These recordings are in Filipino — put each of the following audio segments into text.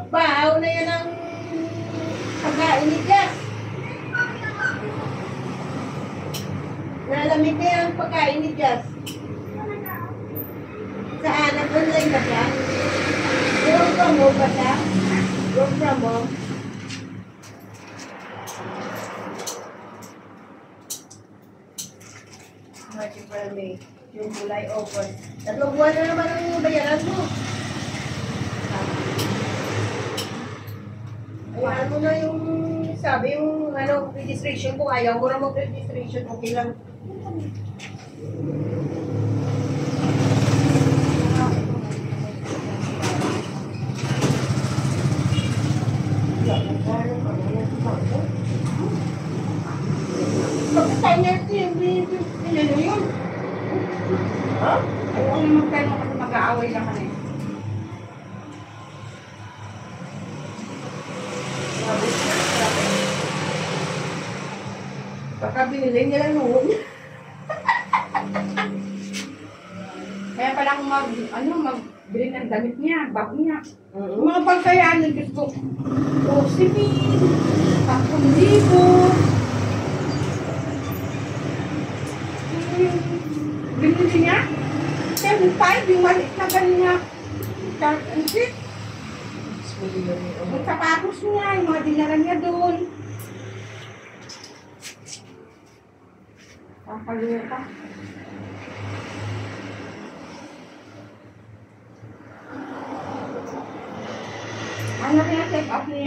Bahaw na yan ang pagkain ni Jess. Nalamig na yan ang pagkain ni Jess. Saan? Nag-online ba siya? Work from home ba siya? Work from home? Martin para May. Yung July, August. 3 buwan na naman ang bayaran mo. Ayaw mo na yung, sabi yung ano, registration ko, ayaw mo na mag-registration, okay lang. Pagkatay na ito yung pinano yun. Ha? Ayaw ko naman tayo kasi mag-aaway naman eh. Baka binili nila noon. Kaya pala akong magbili ng damit niya, bag niya. Mga pagkayaan ng gusto ko. Rosipin, 10,000. Binili niya. 10,500 yung maliit na ganyan. Chart and fit. Yung sapatos niya, yung mga dinaran niya doon. Papaluta. Ano kaya check up ni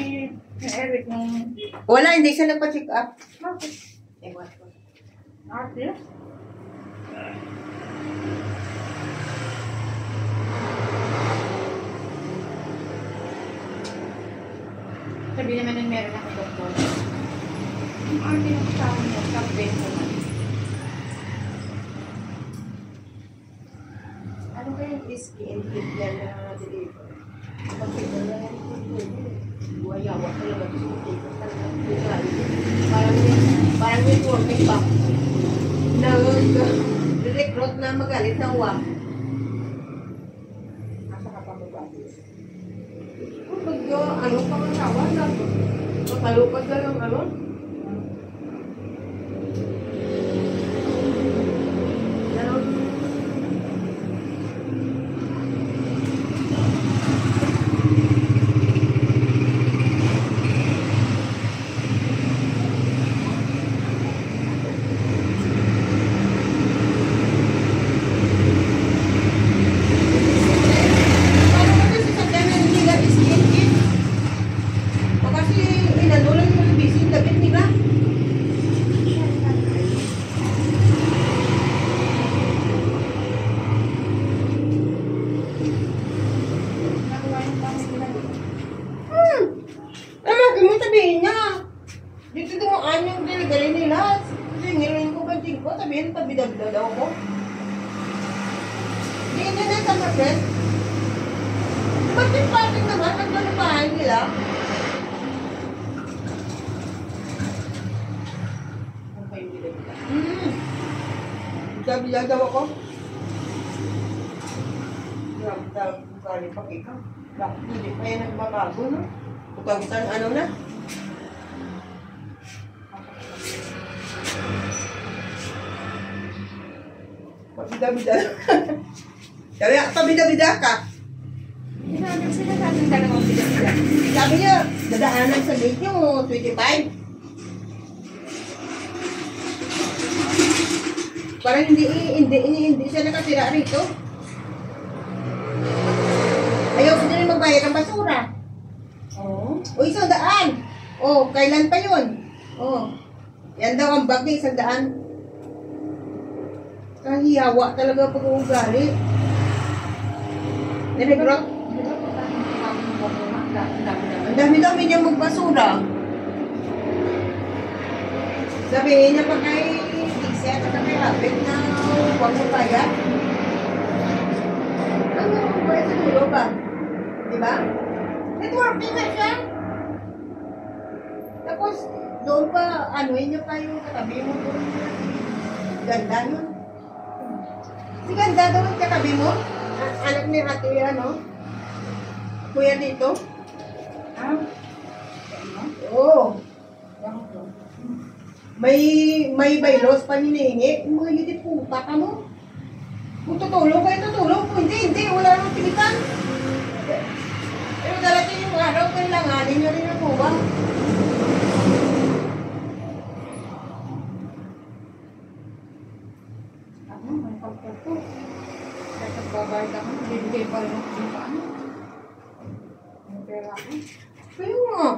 Eric nung... Wala, hindi siya nagpa-check up. Bakit? Ewan ko. Ate? Sabi naman ng meron ako doktor. Yung ate ng kasama niya, sabi naman. Ano kaya yung skin fit yan na deliver? Pagkita na yan, buhayawa talaga gusto ko parang may working pa. Nag-recruit na magalit ng WAP. Nasa ka pa magalit. Ano pa ang asawa na? Matalupad na lang ano? yan yung delivery nila. Singilin ko ba ko, sabihin tabi-dabda daw ko. Hindi na sa market. Ba't yung parking naman, ang bahay nila? Okay, hindi na. Sabi-dabda daw ako. Grabe, kali pa ikaw. Bakit hindi pa yan nagbabago, no? 2000 ano na? Pabida-bida. Kaya pabida-bida ka. Hinanap sila sa ating dalawang bida-bida. Sabi niya, dadaanan sa gate yung 25. Parang hindi siya nakatira rito. Ayaw ko din magbayad ng basura. Oo. O, 100. O, kailan pa yun? O, yan daw ang bag niya, 100. Kahiyawa talaga pag ugali. Nire-grab. Ang dami-dami niya magbasura. Sabihin niya pa kay Lisa at kay Rapid na huwag mo kaya. Ano ba sa dulo ba? Diba? Networking na siya. Tapos, doon pa, anuin niya pa yung katabi mo doon. Ganda yun. Si ganda daw yung katabi mo. Anak ni ate, ano? Kuya dito. Ah? Oo. May baylos pa hinihingi. Yung mga yun puta ka mo. Kung tutulong kayo, tutulong. Kung hindi, wala nang tilitan. Pero darating yung araw, kailanganin nyo rin ang uwang. Ano, may pagkato. Kahit nagbabayad ako, bibigay pa rin ako sa ano. May pera ako. Kaya nga.